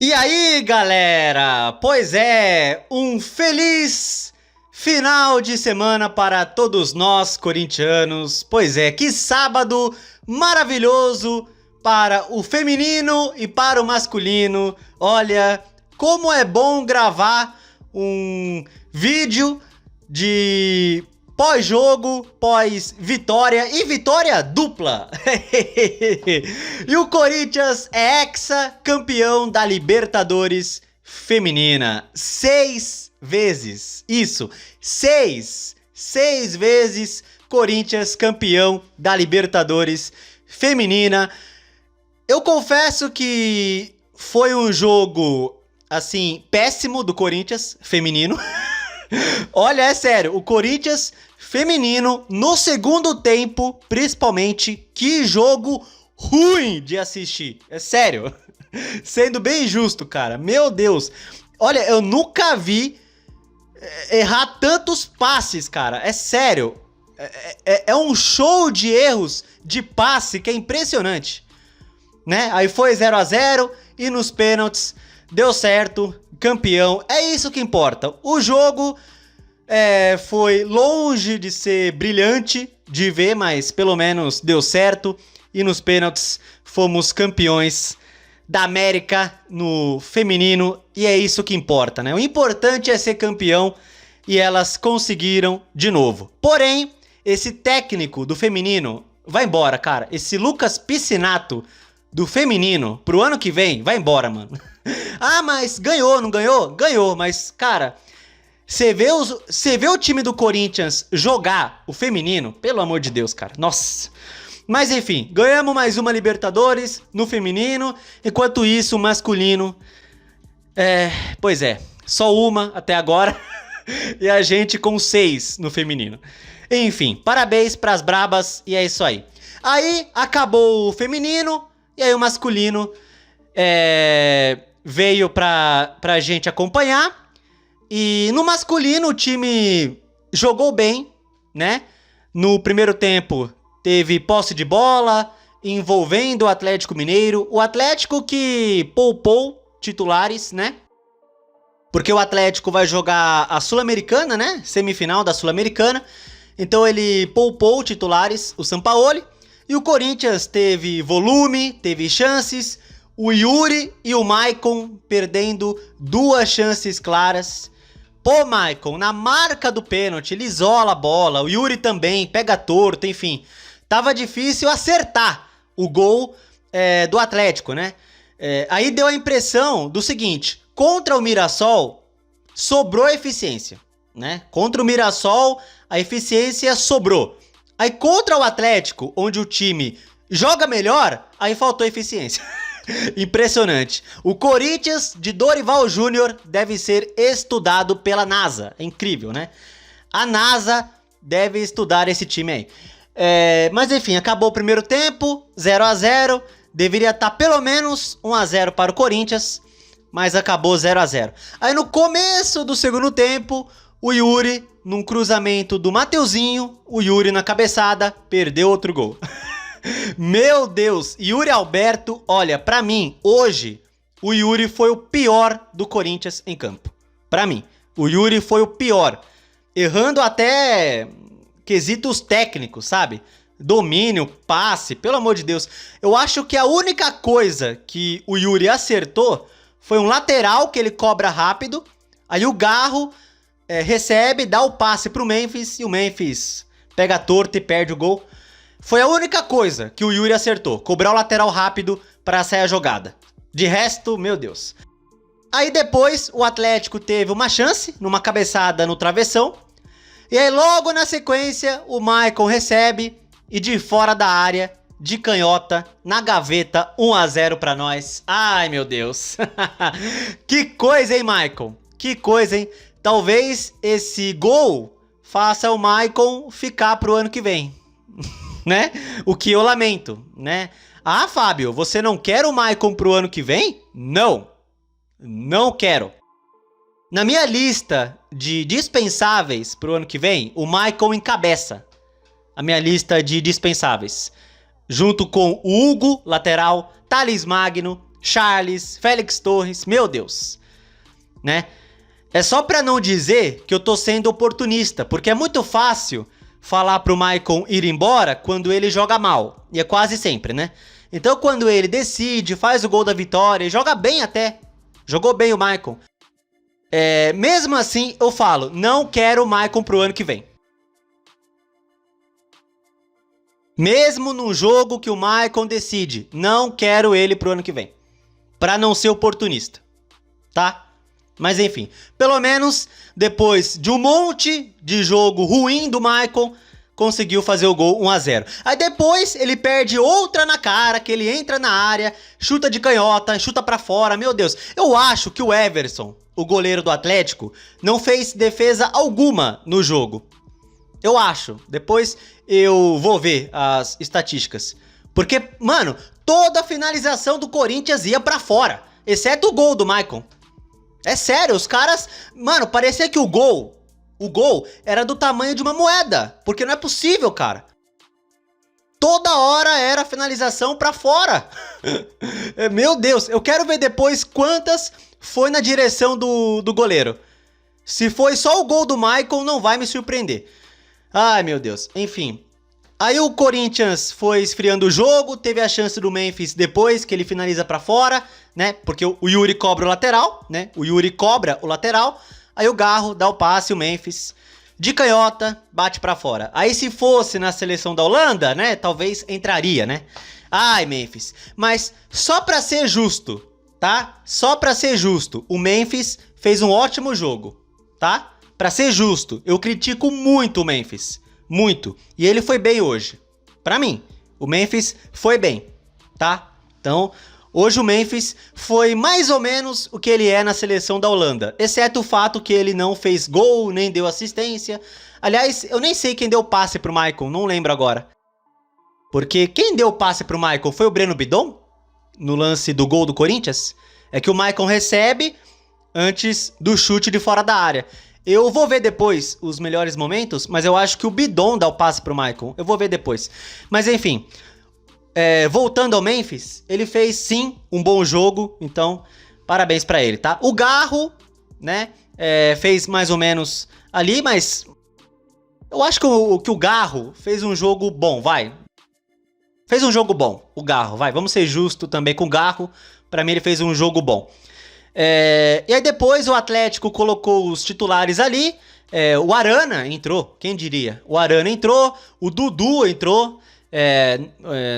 E aí, galera? Pois é, um feliz final de semana para todos nós corintianos. Pois é, que sábado maravilhoso para o feminino e para o masculino. Olha, como é bom gravar um vídeo de pós-jogo, pós-vitória e vitória dupla. E o Corinthians é ex-campeão da Libertadores feminina. 6 vezes. Isso, 6. 6 vezes Corinthians campeão da Libertadores feminina. Eu confesso que foi um jogo, assim, péssimo do Corinthians feminino. Olha, é sério, o Corinthians feminino no segundo tempo, principalmente, que jogo ruim de assistir. É sério, sendo bem justo, cara, meu Deus. Olha, eu nunca vi errar tantos passes, cara, é sério. É um show de erros de passe que é impressionante, né? Aí foi 0 a 0 e nos pênaltis deu certo, campeão, é isso que importa. O jogo foi longe de ser brilhante de ver, mas pelo menos deu certo. E nos pênaltis fomos campeões da América no feminino. E é isso que importa, né? O importante é ser campeão e elas conseguiram de novo. Porém, esse técnico do feminino vai embora, cara. Esse Lucas Piscinato do feminino pro ano que vem vai embora, mano. Ah, mas ganhou, não ganhou? Ganhou, mas, cara, você vê o time do Corinthians jogar o feminino, pelo amor de Deus, cara, nossa. Mas enfim, ganhamos mais uma Libertadores no feminino, enquanto isso o masculino, pois é, só uma até agora, e a gente com 6 no feminino. Enfim, parabéns pras brabas, e é isso aí. Aí acabou o feminino, e aí o masculino veio pra gente acompanhar. E no masculino o time jogou bem, né? No primeiro tempo teve posse de bola, envolvendo o Atlético Mineiro. O Atlético que poupou titulares, né? Porque o Atlético vai jogar a Sul-Americana, né? Semifinal da Sul-Americana. Então ele poupou titulares, o Sampaoli. E o Corinthians teve volume, teve chances. O Yuri e o Maicon perdendo 2 chances claras. Pô, Maicon, na marca do pênalti, ele isola a bola. O Yuri também, pega torto, enfim. Tava difícil acertar o gol do Atlético, né? Aí deu a impressão do seguinte: contra o Mirassol, sobrou eficiência, né? Contra o Mirassol, a eficiência sobrou. Aí contra o Atlético, onde o time joga melhor, aí faltou eficiência. Impressionante. O Corinthians de Dorival Júnior deve ser estudado pela NASA. É incrível, né? A NASA deve estudar esse time aí. Mas enfim, acabou o primeiro tempo, 0 a 0. Deveria estar pelo menos 1 a 0 para o Corinthians, mas acabou 0 a 0. Aí no começo do segundo tempo, o Yuri, num cruzamento do Mateuzinho, o Yuri na cabeçada, perdeu outro gol. Meu Deus, Yuri Alberto, olha, pra mim, hoje, o Yuri foi o pior do Corinthians em campo. Pra mim, o Yuri foi o pior. Errando até quesitos técnicos, sabe? Domínio, passe, pelo amor de Deus. Eu acho que a única coisa que o Yuri acertou foi um lateral que ele cobra rápido. Aí o Garro recebe, dá o passe pro Memphis e o Memphis pega torto e perde o gol. Foi a única coisa que o Yuri acertou, cobrar o lateral rápido para sair a jogada. De resto, meu Deus. Aí depois o Atlético teve uma chance, numa cabeçada no travessão. E aí logo na sequência o Maicon recebe e de fora da área, de canhota, na gaveta, 1 a 0 para nós. Ai meu Deus. Que coisa, hein, Maicon? Que coisa, hein? Talvez esse gol faça o Maicon ficar pro ano que vem. Né? O que eu lamento, né? Ah, Fábio, você não quer o Maicon pro ano que vem? Não, não quero. Na minha lista de dispensáveis pro ano que vem, o Maicon encabeça a minha lista de dispensáveis. Junto com o Hugo, lateral, Thales Magno, Charles, Félix Torres, meu Deus, né? É só pra não dizer que eu tô sendo oportunista, porque é muito fácil falar pro Maicon ir embora quando ele joga mal, e é quase sempre, né? Então quando ele decide, faz o gol da vitória, e joga bem até, jogou bem o Maicon, mesmo assim eu falo, não quero o Maicon pro ano que vem. Mesmo num jogo que o Maicon decide, não quero ele pro ano que vem. Pra não ser oportunista, tá? Mas enfim, pelo menos depois de um monte de jogo ruim do Maicon, conseguiu fazer o gol 1-0. Aí depois ele perde outra na cara, que ele entra na área, chuta de canhota, chuta pra fora, meu Deus. Eu acho que o Everson, o goleiro do Atlético, não fez defesa alguma no jogo. Eu acho. Depois eu vou ver as estatísticas. Porque, mano, toda finalização do Corinthians ia pra fora, exceto o gol do Maicon. É sério, os caras... Mano, parecia que o gol era do tamanho de uma moeda. Porque não é possível, cara. Toda hora era finalização pra fora. Meu Deus, eu quero ver depois quantas foi na direção do goleiro. Se foi só o gol do Maicon, não vai me surpreender. Ai, meu Deus. Enfim. Aí o Corinthians foi esfriando o jogo, teve a chance do Memphis depois, que ele finaliza pra fora, né? Porque o Yuri cobra o lateral, né? O Yuri cobra o lateral, aí o Garro dá o passe, o Memphis de canhota, bate pra fora. Aí se fosse na seleção da Holanda, né? Talvez entraria, né? Ai, Memphis. Mas só pra ser justo, tá? Só pra ser justo, o Memphis fez um ótimo jogo, tá? Pra ser justo, eu critico muito o Memphis. Muito. E ele foi bem hoje. Pra mim, o Memphis foi bem, tá? Então, hoje o Memphis foi mais ou menos o que ele é na seleção da Holanda. Exceto o fato que ele não fez gol, nem deu assistência. Aliás, eu nem sei quem deu passe pro Maicon, não lembro agora. Porque quem deu passe pro Maicon foi o Breno Bidon? No lance do gol do Corinthians? É que o Maicon recebe antes do chute de fora da área. Eu vou ver depois os melhores momentos, mas eu acho que o Bidon dá o passe pro Maicon. Eu vou ver depois. Mas enfim, voltando ao Memphis, ele fez sim um bom jogo, então parabéns pra ele, tá? O Garro, né, fez mais ou menos ali, mas eu acho que o Garro fez um jogo bom, vai. Fez um jogo bom, o Garro, vai. Vamos ser justos também com o Garro. Pra mim ele fez um jogo bom. E aí depois o Atlético colocou os titulares ali, o Arana entrou, quem diria? O Arana entrou, o Dudu entrou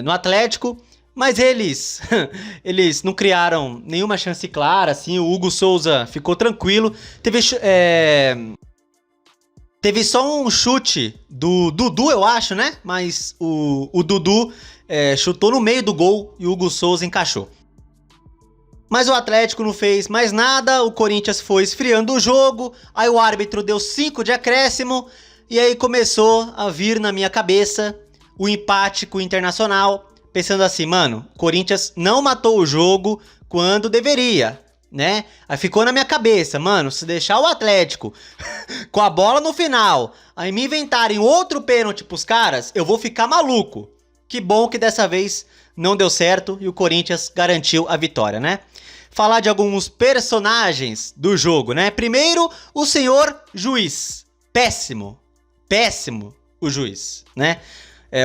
no Atlético, mas eles não criaram nenhuma chance clara, assim, o Hugo Souza ficou tranquilo, teve só um chute do Dudu, eu acho, né? Mas o Dudu chutou no meio do gol e o Hugo Souza encaixou. Mas o Atlético não fez mais nada, o Corinthians foi esfriando o jogo, aí o árbitro deu 5 de acréscimo, e aí começou a vir na minha cabeça o empate com o Internacional, pensando assim, mano, o Corinthians não matou o jogo quando deveria, né? Aí ficou na minha cabeça, mano, se deixar o Atlético com a bola no final, aí me inventarem outro pênalti pros caras, eu vou ficar maluco. Que bom que dessa vez não deu certo e o Corinthians garantiu a vitória, né? Falar de alguns personagens do jogo, né? Primeiro, o senhor juiz. Péssimo. Péssimo o juiz, né?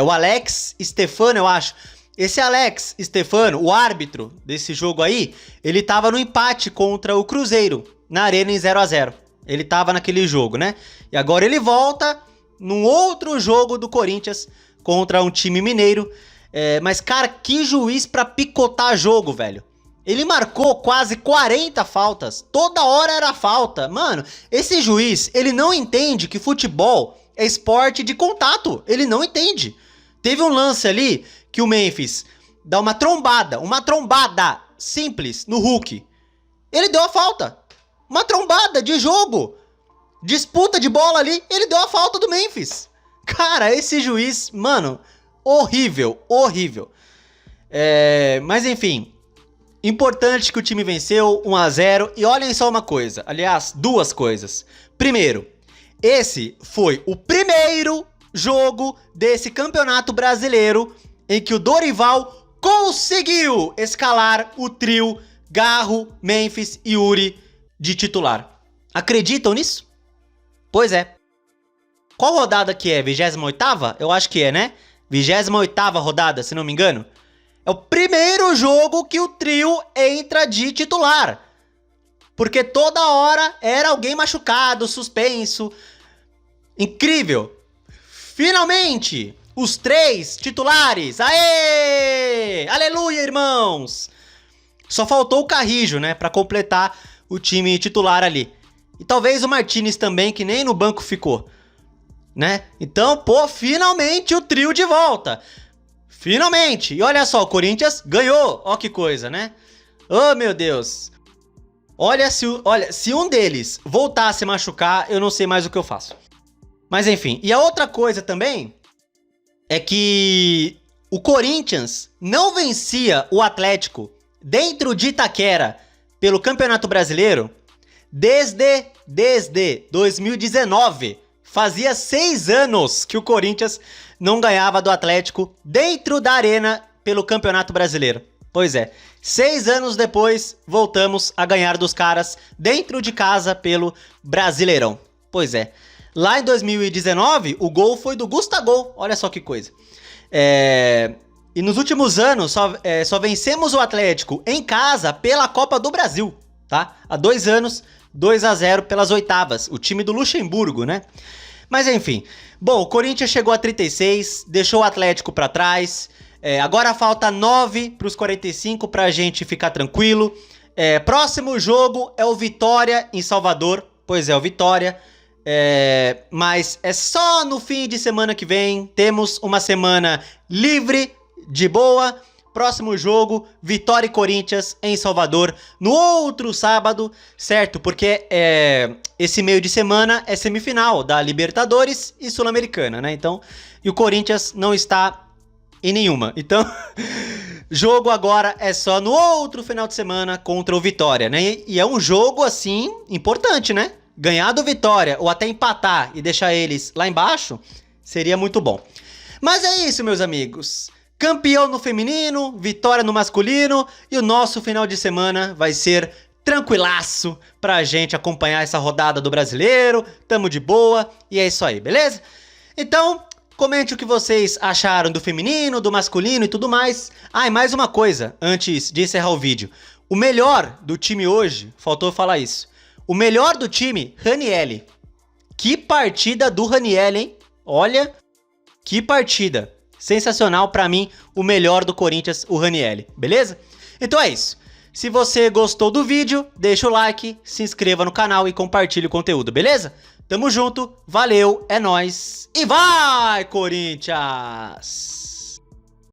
O Alex Stefano, eu acho. Esse Alex Stefano, o árbitro desse jogo aí, ele tava no empate contra o Cruzeiro, na Arena em 0-0. Ele tava naquele jogo, né? E agora ele volta num outro jogo do Corinthians contra um time mineiro. Mas, cara, que juiz pra picotar jogo, velho. Ele marcou quase 40 faltas. Toda hora era falta. Mano, esse juiz, ele não entende que futebol é esporte de contato. Ele não entende. Teve um lance ali que o Memphis dá uma trombada simples no Hulk. Ele deu a falta. Uma trombada de jogo. Disputa de bola ali, ele deu a falta do Memphis. Cara, esse juiz, mano, horrível, horrível. Mas enfim, importante que o time venceu 1-0. E olhem só uma coisa, aliás, duas coisas. Primeiro, esse foi o primeiro jogo desse campeonato brasileiro em que o Dorival conseguiu escalar o trio Garro, Memphis e Yuri de titular. Acreditam nisso? Pois é. Qual rodada que é? 28ª? Eu acho que é, né? 28ª rodada, se não me engano. É o primeiro jogo que o trio entra de titular. Porque toda hora era alguém machucado, suspenso. Incrível. Finalmente, os 3 titulares. Aê! Aleluia, irmãos! Só faltou o Carrijo, né? Pra completar o time titular ali. E talvez o Martinez também, que nem no banco ficou. Né? Então, pô, finalmente o trio de volta. Finalmente. E olha só, o Corinthians ganhou. Ó que coisa, né? Oh, meu Deus. Olha, se um deles voltar a se machucar, eu não sei mais o que eu faço. Mas enfim. E a outra coisa também é que o Corinthians não vencia o Atlético dentro de Itaquera pelo Campeonato Brasileiro desde 2019. Fazia 6 anos que o Corinthians não ganhava do Atlético dentro da arena pelo Campeonato Brasileiro. Pois é, 6 anos depois voltamos a ganhar dos caras dentro de casa pelo Brasileirão. Pois é, lá em 2019 o gol foi do Gustavo, olha só que coisa. E nos últimos anos só vencemos o Atlético em casa pela Copa do Brasil, tá? Há 2 anos, 2-0 pelas oitavas, o time do Luxemburgo, né? Mas enfim, bom, o Corinthians chegou a 36, deixou o Atlético pra trás, agora falta 9 pros 45 pra gente ficar tranquilo. Próximo jogo é o Vitória em Salvador, pois é, o Vitória, mas é só no fim de semana que vem, temos uma semana livre, de boa. Próximo jogo, Vitória e Corinthians em Salvador, no outro sábado, certo? Porque esse meio de semana é semifinal da Libertadores e Sul-Americana, né? Então, e o Corinthians não está em nenhuma. Então, jogo agora é só no outro final de semana contra o Vitória, né? E é um jogo, assim, importante, né? Ganhar do Vitória ou até empatar e deixar eles lá embaixo seria muito bom. Mas é isso, meus amigos. Campeão no feminino, vitória no masculino e o nosso final de semana vai ser tranquilaço pra gente acompanhar essa rodada do Brasileiro. Tamo de boa e é isso aí, beleza? Então, comente o que vocês acharam do feminino, do masculino e tudo mais. Ah, e mais uma coisa, antes de encerrar o vídeo. O melhor do time hoje, faltou falar isso. O melhor do time, Ranieri. Que partida do Ranieri, hein? Olha, que partida. Sensacional, pra mim, o melhor do Corinthians, o Ranieri, beleza? Então é isso. Se você gostou do vídeo, deixa o like, se inscreva no canal e compartilhe o conteúdo, beleza? Tamo junto, valeu, é nóis e vai, Corinthians!